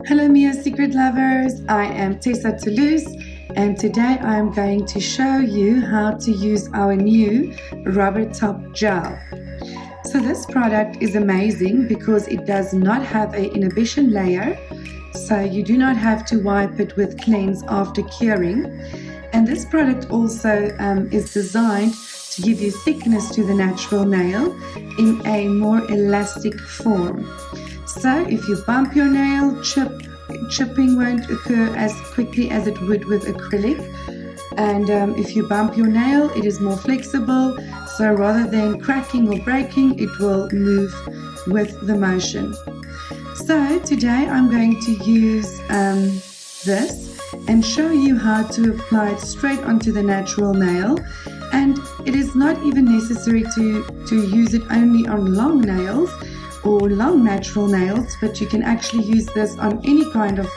Hello Mia Secret Lovers, I am Tessa Tullues and today I am going to show you how to use our new rubber top gel. So this product is amazing because it does not have an inhibition layer, so you do not have to wipe it with cleanse after curing. And this product also is designed to give you thickness to the natural nail in a more elastic form. So if you bump your nail, chipping won't occur as quickly as it would with acrylic. And if you bump your nail, it is more flexible. So rather than cracking or breaking, it will move with the motion. So today I'm going to use this and show you how to apply it straight onto the natural nail. And it is not even necessary to use it only on long nails or long natural nails, but you can actually use this on any kind of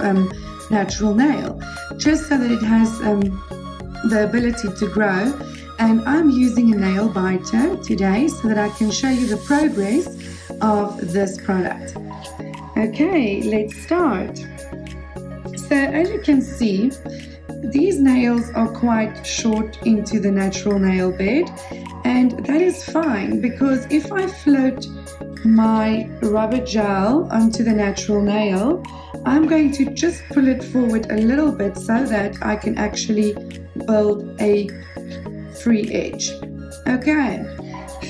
natural nail, just so that it has the ability to grow. And I'm using a nail biter today so that I can show you the progress of this product. Okay, let's start. So as you can see, these nails are quite short into the natural nail bed, and that is fine because if I float my rubber gel onto the natural nail, I'm going to just pull it forward a little bit so that I can actually build a free edge. Okay,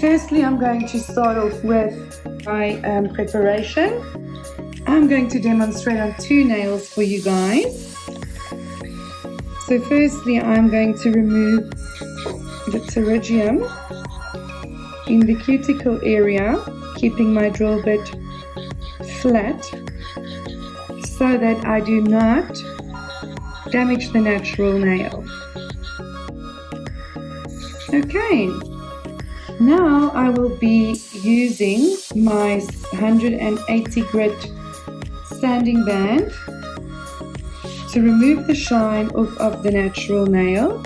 firstly I'm going to start off with my preparation. I'm going to demonstrate on 2 nails for you guys. So firstly I'm going to remove the pterygium in the cuticle area, keeping my drill bit flat so that I do not damage the natural nail. Okay, now I will be using my 180 grit sanding band to remove the shine off of the natural nail.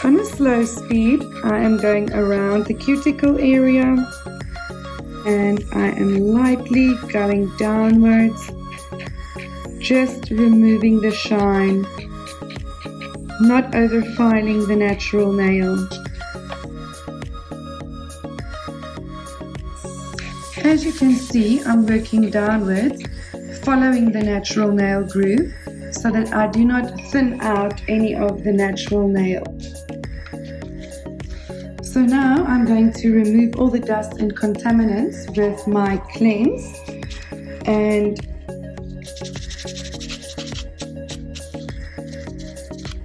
On a slow speed, I am going around the cuticle area and I am lightly going downwards, just removing the shine, not overfiling the natural nail. As you can see, I'm working downwards, following the natural nail groove so that I do not thin out any of the natural nail. So now I'm going to remove all the dust and contaminants with my cleanse, and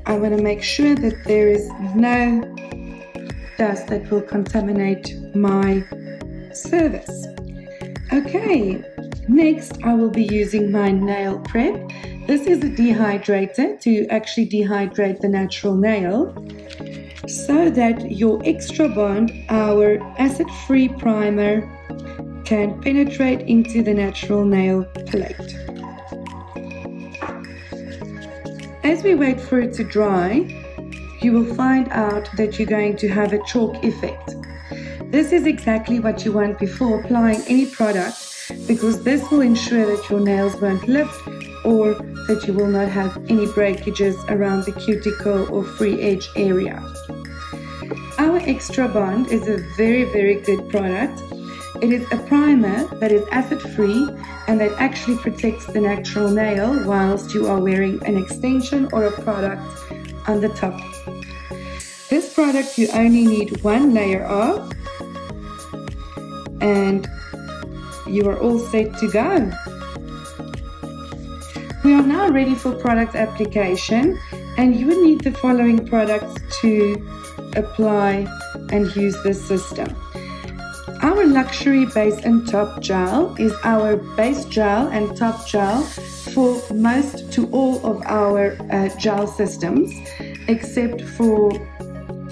I want to make sure that there is no dust that will contaminate my surface. Okay, next I will be using my nail prep. This is a dehydrator to actually dehydrate the natural nail so that your extra bond, our acid-free primer, can penetrate into the natural nail plate. As we wait for it to dry, you will find out that you're going to have a chalk effect. This is exactly what you want before applying any product, because this will ensure that your nails won't lift or that you will not have any breakages around the cuticle or free edge area. Our Extra Bond is a very good product. It is a primer that is acid-free and that actually protects the natural nail whilst you are wearing an extension or a product on the top. This product you only need 1 layer of, and you are all set to go. We are now ready for product application, and you will need the following products to apply and use this system. Our luxury base and top gel is our base gel and top gel for most to all of our gel systems, except for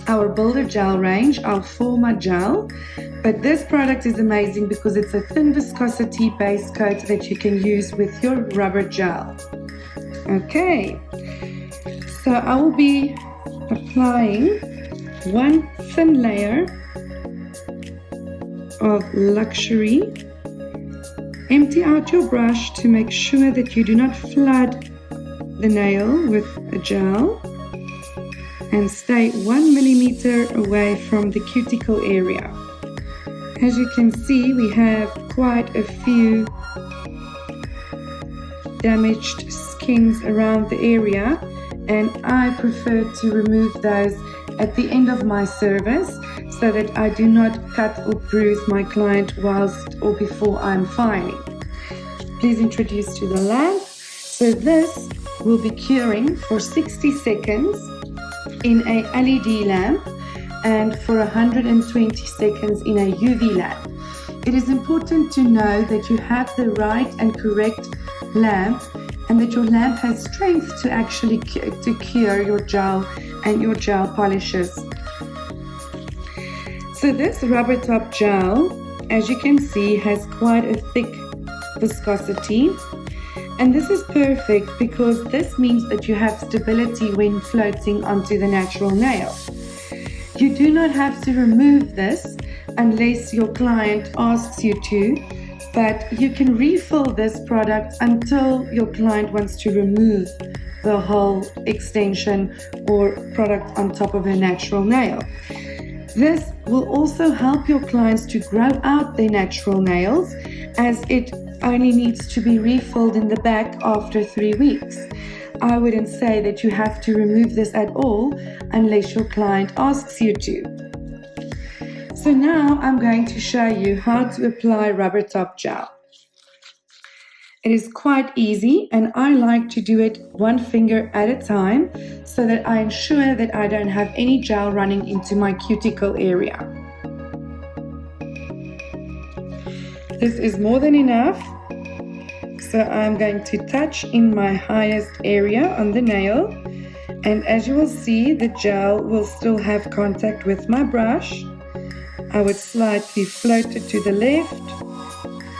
our builder gel range, our Forma gel. But this product is amazing because it's a thin viscosity base coat that you can use with your rubber gel. Okay, so I will be applying 1 thin layer of luxury. Empty out your brush to make sure that you do not flood the nail with a gel, and stay 1 millimeter away from the cuticle area. As you can see, we have quite a few damaged skins around the area, and I prefer to remove those at the end of my service so that I do not cut or bruise my client whilst or before I'm filing. Please introduce to the lamp. So this will be curing for 60 seconds in a LED lamp and for 120 seconds in a UV lamp. It is important to know that you have the right and correct lamp and that your lamp has strength to actually cure your gel and your gel polishes. So this rubber top gel, as you can see, has quite a thick viscosity, and this is perfect because this means that you have stability when floating onto the natural nail. You do not have to remove this unless your client asks you to, but you can refill this product until your client wants to remove the whole extension or product on top of her natural nail. This will also help your clients to grow out their natural nails, as it only needs to be refilled in the back after 3 weeks. I wouldn't say that you have to remove this at all unless your client asks you to. So now I'm going to show you how to apply rubber top gel. It is quite easy, and I like to do it one finger at a time so that I ensure that I don't have any gel running into my cuticle area. This is more than enough. So I'm going to touch in my highest area on the nail, and as you will see, the gel will still have contact with my brush. I would slightly float it to the left,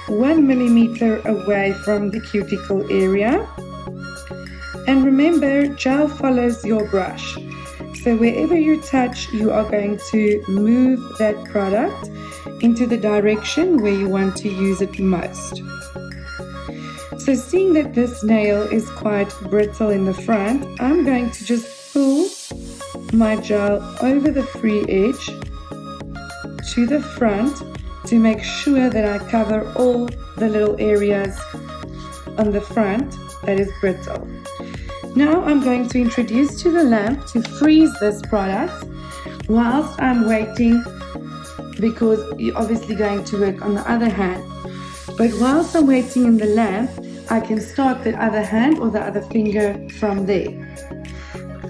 1 millimeter away from the cuticle area. And remember, gel follows your brush. So wherever you touch, you are going to move that product into the direction where you want to use it most. So seeing that this nail is quite brittle in the front, I'm going to just pull my gel over the free edge to the front to make sure that I cover all the little areas on the front that is brittle. Now I'm going to introduce to the lamp to freeze this product whilst I'm waiting, because you're obviously going to work on the other hand. But whilst I'm waiting in the lamp, I can start the other hand or the other finger from there.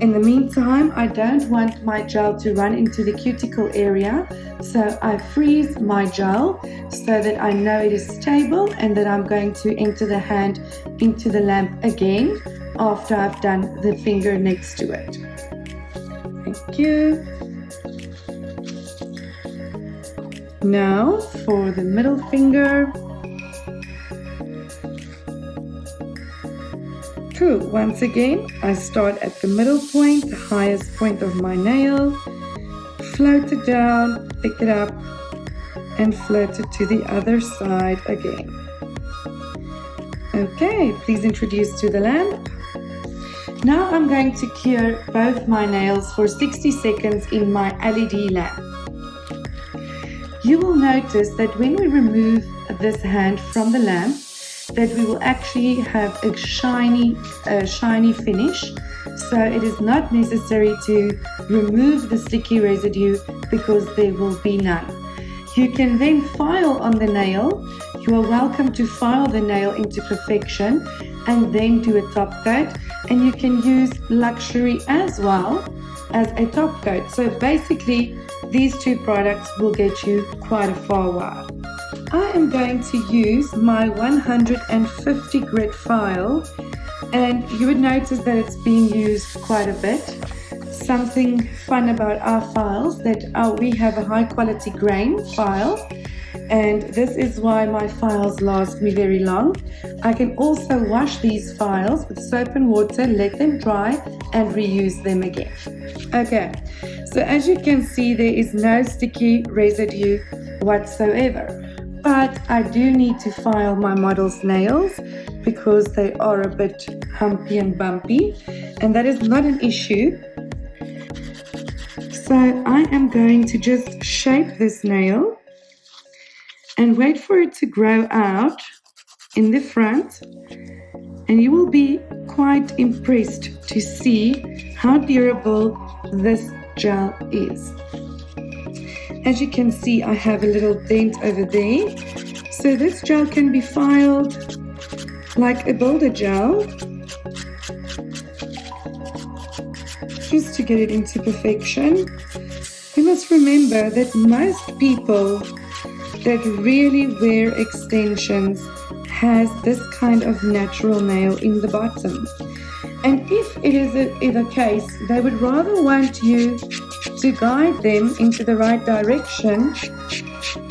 In the meantime, I don't want my gel to run into the cuticle area, so I freeze my gel so that I know it is stable and that I'm going to enter the hand into the lamp again after I've done the finger next to it. Thank you. Now for the middle finger. Cool. Once again, I start at the middle point, the highest point of my nail, float it down, pick it up, and float it to the other side again. Okay, please introduce to the lamp. Now I'm going to cure both my nails for 60 seconds in my LED lamp. You will notice that when we remove this hand from the lamp, that we will actually have a shiny finish. So it is not necessary to remove the sticky residue because there will be none. You can then file on the nail. You are welcome to file the nail into perfection and then do a top coat, and you can use luxury as well as a top coat. So basically these two products will get you quite a far while. I am going to use my 150 grit file, and you would notice that it's being used quite a bit. Something fun about our files that we have a high quality grain file, and this is why my files last me very long. I can also wash these files with soap and water, let them dry, and reuse them again. Okay, so as you can see, there is no sticky residue whatsoever. But I do need to file my model's nails because they are a bit humpy and bumpy, and that is not an issue. So I am going to just shape this nail and wait for it to grow out in the front, and you will be quite impressed to see how durable this gel is. As you can see, I have a little dent over there. So this gel can be filed like a builder gel, just to get it into perfection. We must remember that most people that really wear extensions has this kind of natural nail in the bottom. And if it is the case, they would rather want you to guide them into the right direction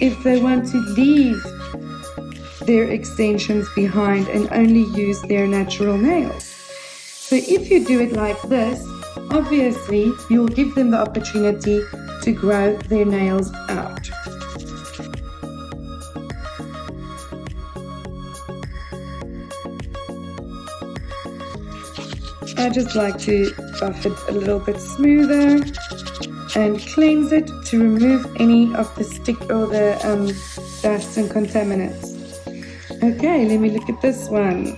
if they want to leave their extensions behind and only use their natural nails. So if you do it like this, obviously you'll give them the opportunity to grow their nails out. I just like to buff it a little bit smoother and cleanse it to remove any of the stick or the dust and contaminants. Okay, let me look at this one.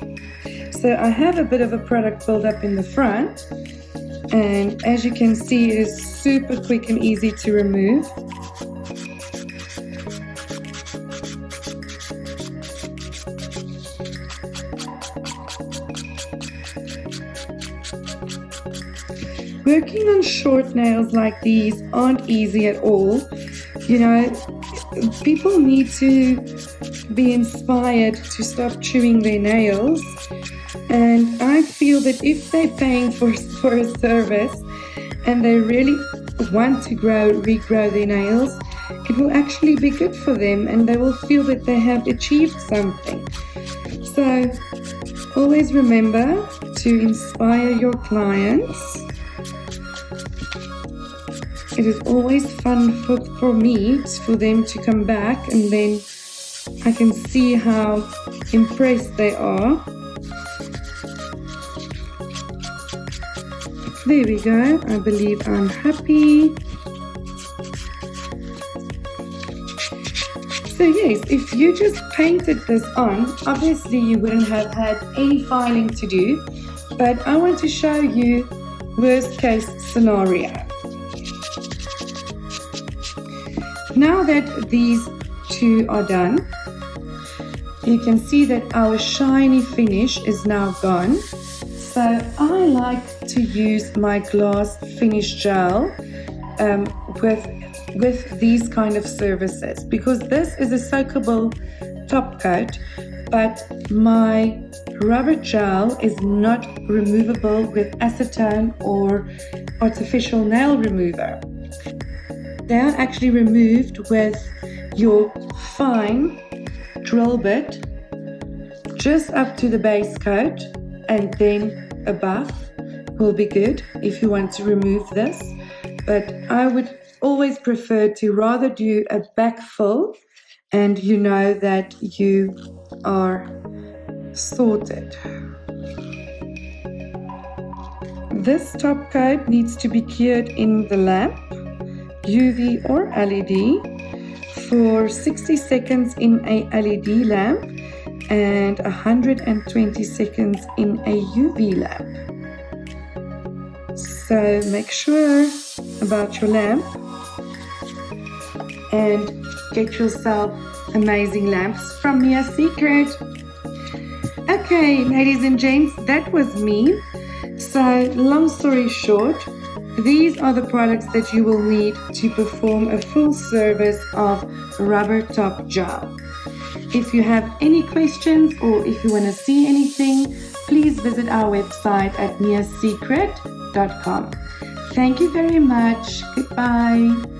So I have a bit of a product build-up in the front, and as you can see, it is super quick and easy to remove. Working on short nails like these aren't easy at all. You know, people need to be inspired to stop chewing their nails. And I feel that if they're paying for a service and they really want to regrow their nails, it will actually be good for them and they will feel that they have achieved something. So always remember to inspire your clients. It is always fun for me, for them to come back, and then I can see how impressed they are. There we go. I believe I'm happy. So yes, if you just painted this on, obviously you wouldn't have had any filing to do, but I want to show you worst case scenario. Now that these two are done, you can see that our shiny finish is now gone. So I like to use my glass finish gel with these kind of surfaces, because this is a soakable top coat, but my rubber gel is not removable with acetone or artificial nail remover. They are actually removed with your fine drill bit just up to the base coat, and then a buff will be good if you want to remove this. But I would always prefer to rather do a backfill, and you know that you are sorted. This top coat needs to be cured in the lamp, UV or LED, for 60 seconds in a LED lamp and 120 seconds in a UV lamp. So make sure about your lamp and get yourself amazing lamps from Mia Secret. Okay, ladies and gents, that was me. So long story short, these are the products that you will need to perform a full service of rubber top gel. If you have any questions or if you want to see anything, please visit our website at miasecret.com. Thank you very much. Goodbye.